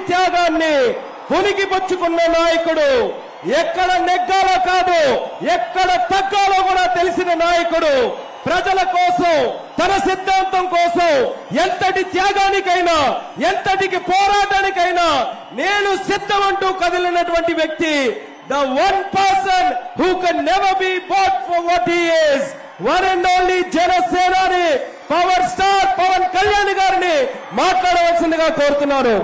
త్యాగాన్ని పునికి పుచ్చుకున్న నాయకుడు, ఎక్కడ నెగ్గాలో కాదు ఎక్కడ తగ్గాలో కూడా తెలిసిన నాయకుడు, ప్రజల కోసం తన సిద్ధాంతం కోసం ఎంతటి త్యాగానికైనా ఎంతటికి పోరాటానికైనా నేను సిద్ధమంటూ కదిలినటువంటి వ్యక్తి. The one person who can never be bought for what he is, one and only జనసేనాని పవర్ స్టార్ పవన్ కళ్యాణ్ గారిని మాట్లాడవలసిందిగా కోరుతున్నాను.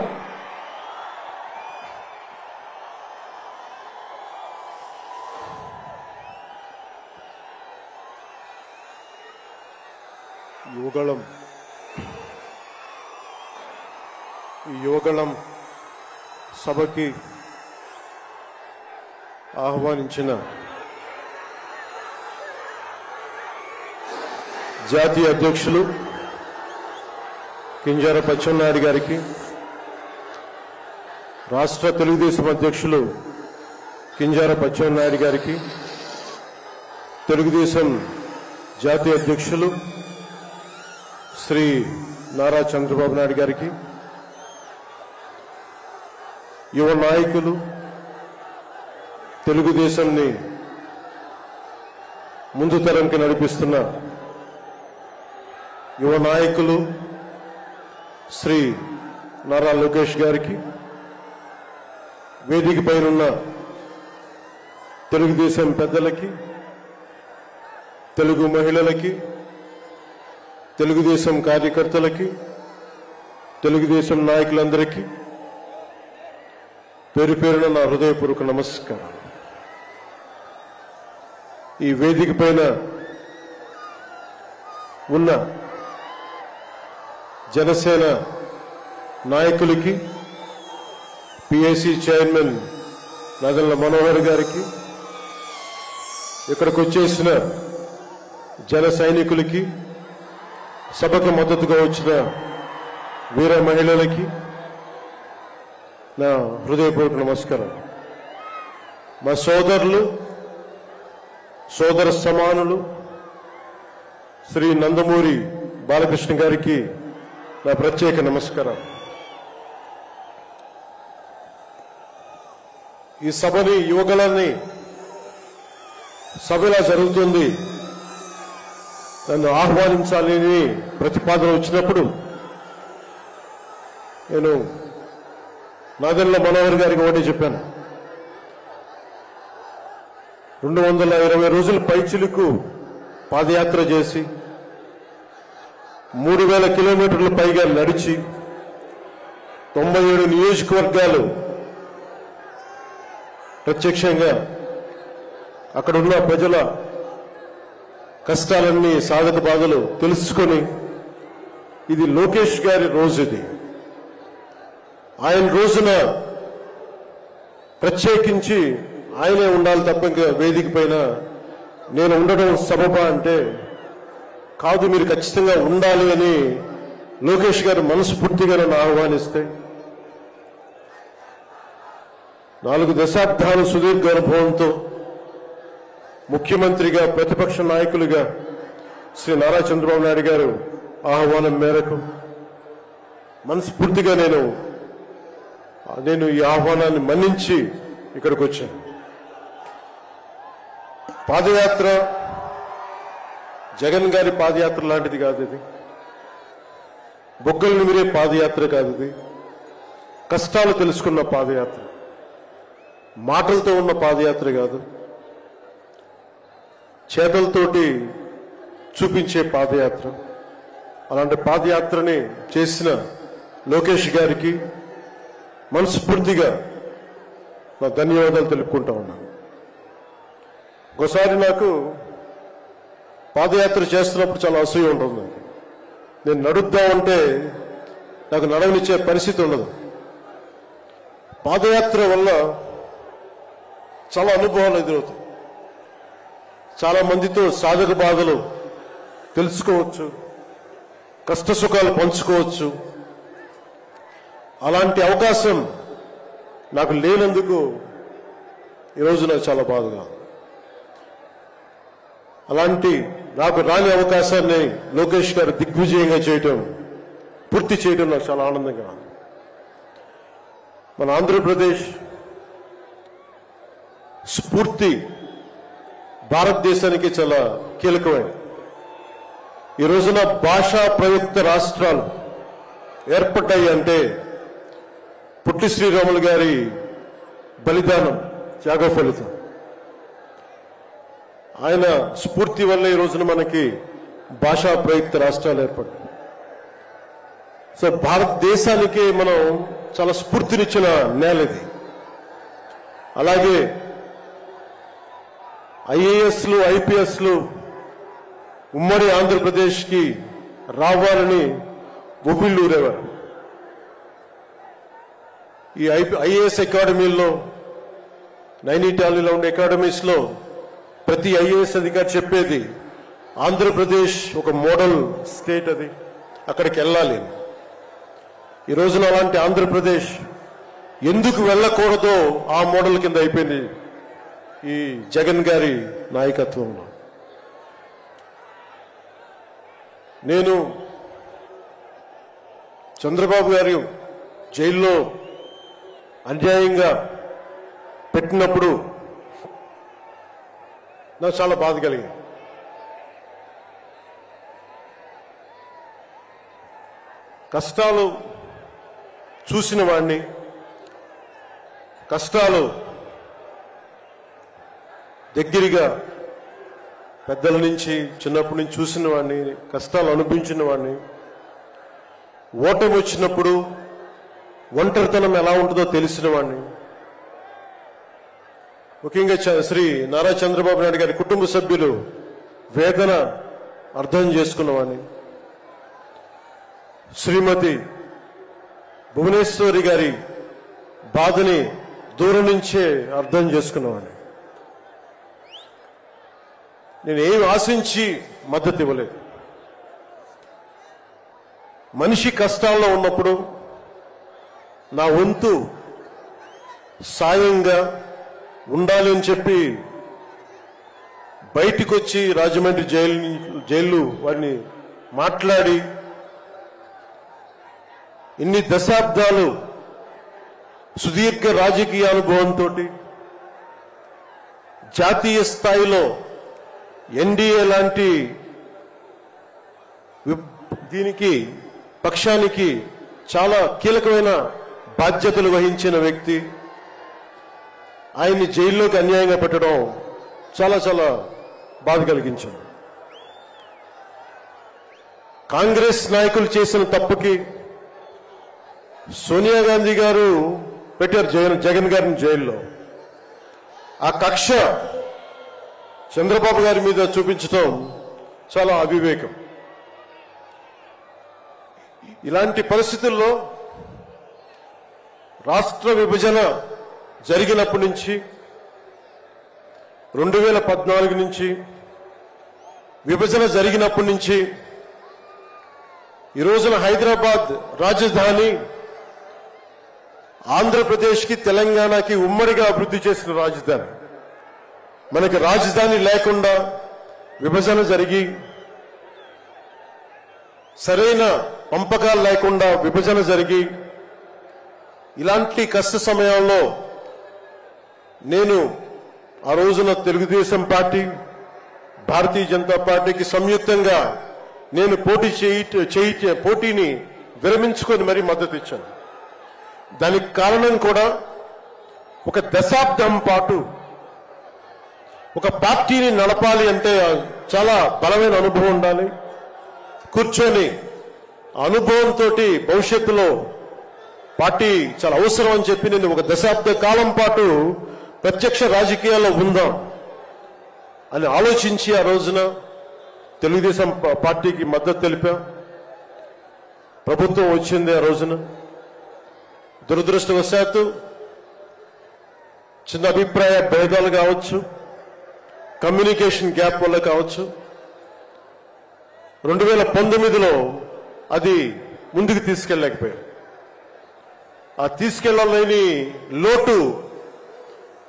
యువగళం సభకి ఆహ్వానించిన జాతీయ అధ్యక్షులు కింజరాపు అచ్చెన్నాయుడు గారికి, రాష్ట్ర తెలుగుదేశం అధ్యక్షులు కింజరాపు అచ్చెన్నాయుడు గారికి, తెలుగుదేశం జాతీయ అధ్యక్షులు శ్రీ నారా చంద్రబాబు నాయుడు గారికి, యువ నాయకులు, తెలుగుదేశాన్ని ముందు తరంకి నడిపిస్తున్న యువ నాయకులు శ్రీ నారా లోకేష్ గారికి, వేదిక పైనున్న తెలుగుదేశం పెద్దలకి, తెలుగు మహిళలకి, తెలుగుదేశం కార్యకర్తలకి, తెలుగుదేశం నాయకులందరికీ పేరు పేరున నా హృదయపూర్వక నమస్కారం. ఈ వేదిక పైన ఉన్న జనసేన నాయకులకి, పిఏసీ చైర్మన్ నాదెండ్ల మనోహర్ గారికి, ఇక్కడికి వచ్చేసిన జన సైనికులకి, సభకు మద్దతుగా వచ్చిన వీర మహిళలకి నా హృదయపూర్వక నమస్కారం. మా సోదరులు, సోదర సమానులు శ్రీ నందమూరి బాలకృష్ణ గారికి నా ప్రత్యేక నమస్కారం. ఈ సభని, యువగళాన్ని సభ ఇలా జరుగుతుంది, నన్ను ఆహ్వానించాలని ప్రతిపాదన వచ్చినప్పుడు నేను నాదెండ్ల మనోహర్ గారికి ఒకటి చెప్పాను. 220 రోజులు పైచిలుకు పాదయాత్ర చేసి 3000 కిలోమీటర్ల పైగా నడిచి 97 నియోజకవర్గాలు ప్రత్యక్షంగా అక్కడున్న ప్రజల కష్టాలన్నీ, సాధక బాధలు తెలుసుకొని, ఇది లోకేష్ గారి రోజు, ఇది ఆయన రోజున ప్రత్యేకించి ఆయనే ఉండాలి తప్ప ఇంకా వేదిక పైన నేను ఉండడం సబబా అంటే కాదు, మీరు ఖచ్చితంగా ఉండాలి అని లోకేష్ గారు మనస్ఫూర్తిగా నన్ను ఆహ్వానిస్తే 4 దశాబ్దాల సుదీర్ఘ అనుభవంతో ముఖ్యమంత్రిగా, ప్రతిపక్ష నాయకులుగా శ్రీ నారా చంద్రబాబు నాయుడు గారు ఆహ్వానం మేరకు మనస్ఫూర్తిగా నేను ఈ ఆహ్వానాన్ని మన్నించి ఇక్కడికి వచ్చాను. పాదయాత్ర జగన్ గారి పాదయాత్ర లాంటిది కాదు, ఇది బొగ్గలు మీరే పాదయాత్ర కాదు, ఇది కష్టాలు తెలుసుకున్న పాదయాత్ర, మాటలతో ఉన్న పాదయాత్ర కాదు, చేతలతోటి చూపించే పాదయాత్ర. అలాంటి పాదయాత్రని చేసిన లోకేష్ గారికి మనస్ఫూర్తిగా నా ధన్యవాదాలు తెలుపుకుంటా ఉన్నాను. ఒకసారి నాకు పాదయాత్ర చేస్తున్నప్పుడు చాలా అసూయ ఉంటుంది. నేను నడుద్దామంటే నాకు నడవనిచ్చే పరిస్థితి ఉండదు. పాదయాత్ర వల్ల చాలా అనుభవాలు ఎదురవుతాయి, చాలా మందితో సాధక బాధలు తెలుసుకోవచ్చు, కష్ట సుఖాలు పంచుకోవచ్చు. అలాంటి అవకాశం నాకు లేనందుకు ఈరోజు నాకు చాలా బాధగా. అలాంటి నాకు రాని అవకాశాన్ని లోకేష్ గారు దిగ్విజయంగా చేయటం, పూర్తి చేయడం నాకు చాలా ఆనందంగా ఉంది. మన ఆంధ్రప్రదేశ్ స్ఫూర్తి భారతదేశానికి చాలా కీలకమైనది. ఈ రోజున భాషా ప్రయుక్త రాష్ట్రాలు ఏర్పడ్డాయి అంటే పుట్టి శ్రీరాములు గారి బలిదానం, త్యాగ ఫలితం. ఆయన స్ఫూర్తి వల్ల ఈ రోజున మనకి భాషా ప్రయుక్త రాష్ట్రాలు ఏర్పడ్డాయి. సో భారతదేశానికి మనం చాలా స్ఫూర్తినిచ్చిన నేల ఇది. అలాగే ఐఏఎస్లు, ఐపీఎస్లు ఉమ్మడి ఆంధ్రప్రదేశ్కి రావాలని ఉవ్విళ్ళూరేవారు. ఈ ఐఏఎస్ అకాడమీల్లో, నైనిటాల్లో ఉండే అకాడమీస్లో ప్రతి ఐఏఎస్ అధికారి చెప్పేది ఆంధ్రప్రదేశ్ ఒక మోడల్ స్టేట్, అది అక్కడికి వెళ్ళాలి. ఈ రోజున అలాంటి ఆంధ్రప్రదేశ్ ఎందుకు వెళ్ళకూడదో ఆ మోడల్ కింద అయిపోయింది ఈ జగన్ గారి నాయకత్వంలో. నేను చంద్రబాబు గారు జైల్లో అన్యాయంగా పెట్టినప్పుడు నాకు చాలా బాధ కలిగింది. కష్టాలు చూసిన వాడిని, కష్టాలు దగ్గరగా పెద్దల నుంచి చిన్నప్పటి నుంచి చూసిన వాడిని, కష్టాలు అనుభవించిన వాడిని, ఓటమి వచ్చినప్పుడు ఒంటరితనం ఎలా ఉంటుందో తెలిసిన వాడిని, ముఖ్యంగా శ్రీ నారా చంద్రబాబు నాయుడు గారి కుటుంబ సభ్యులు వేదన అర్థం చేసుకున్నవాడిని, శ్రీమతి భువనేశ్వరి గారి బాధని దూరం నుంచే అర్థం చేసుకున్నవాడిని. నేను ఏం ఆశించి మద్దతు ఇవ్వలేదు. మనిషి కష్టాల్లో ఉన్నప్పుడు నా వంతు సాయంగా ఉండాలి అని చెప్పి బయటికి వచ్చి రాజమండ్రి జైలు వారిని మాట్లాడి ఇన్ని దశాబ్దాలు సుదీర్ఘ రాజకీయ అనుభవంతో జాతీయ స్థాయిలో ఎన్డీఏ లాంటి దీనికి పక్షానికి చాలా కీలకమైన బాధ్యతలు వహించిన వ్యక్తి ఆయన్ని జైల్లోకి అన్యాయంగా పెట్టడం చాలా చాలా బాధ కలిగించింది. కాంగ్రెస్ నాయకులు చేసిన తప్పుకి సోనియా గాంధీ గారు పెట్టారు జగన్ గారిని జైల్లో. ఆ కక్ష చంద్రబాబు గారి మీద చూపించడం చాలా అవివేకం. ఇలాంటి పరిస్థితుల్లో రాష్ట్ర విభజన జరిగినప్పటి నుంచి 2014 నుంచి విభజన జరిగినప్పటి నుంచి ఈ రోజున హైదరాబాద్ రాజధాని ఆంధ్రప్రదేశ్కి, తెలంగాణకి ఉమ్మడిగా అభివృద్ధి చేసిన రాజధాని. మనకి రాజధాని లేకుండా విభజన జరిగి, సరైన పంపకాలు లేకుండా విభజన జరిగి, ఇలాంటి కష్ట సమయాల్లో నేను ఆ రోజున తెలుగుదేశం పార్టీ, భారతీయ జనతా పార్టీకి సంయుక్తంగా నేను పోటీని విరమించుకొని మరీ మద్దతు ఇచ్చాను. దానికి కారణం కూడా ఒక దశాబ్దం పాటు ఒక పార్టీని నడపాలి అంటే చాలా బలమైన అనుభవం ఉండాలి. కూర్చొని అనుభవంతో భవిష్యత్తులో పార్టీ చాలా అవసరం అని చెప్పి నేను ఒక దశాబ్ద కాలం పాటు ప్రత్యక్ష రాజకీయాల్లో ఉందాం అని ఆలోచించి ఆ రోజున తెలుగుదేశం పార్టీకి మద్దతు తెలిపాం. ప్రభుత్వం వచ్చింది ఆ రోజున. దురదృష్టవశాత్తు చిన్న అభిప్రాయ భేదాలు కావచ్చు, కమ్యూనికేషన్ గ్యాప్ వల్ల కావచ్చు 2019లో అది ముందుకు తీసుకెళ్ళలేకపోయాం. ఆ తీసుకెళ్లలేని లోటు,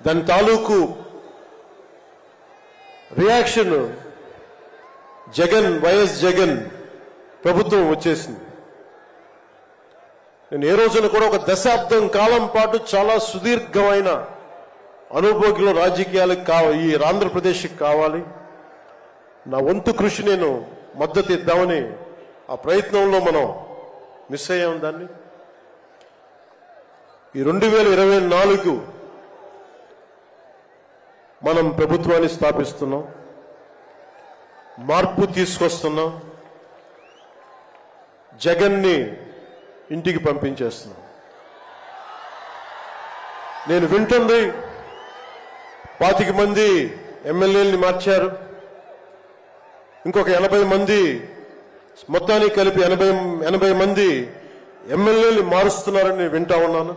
దాని తాలూకు రియాక్షన్ వైఎస్ జగన్ ప్రభుత్వం వచ్చేసింది. నేను ఏ రోజున కూడా ఒక దశాబ్దం కాలం పాటు చాలా సుదీర్ఘమైన అనుభోగిలో రాజకీయాలకు ఈ ఆంధ్రప్రదేశ్కి కావాలి, నా వంతు కృషి నేను మద్దతు ఇద్దామని ఆ ప్రయత్నంలో మనం మిస్ అయ్యాం. దాన్ని ఈ 2024 మనం ప్రభుత్వాన్ని స్థాపిస్తున్నాం, మార్పు తీసుకొస్తున్నాం, జగన్ని ఇంటికి పంపించేస్తున్నాం. నేను వింటుంది 25 మంది ఎమ్మెల్యేలని మార్చారు, ఇంకొక 80 మంది, మొత్తానికి కలిపి 80 మంది ఎమ్మెల్యేలు మారుస్తున్నారని వింటా ఉన్నాను.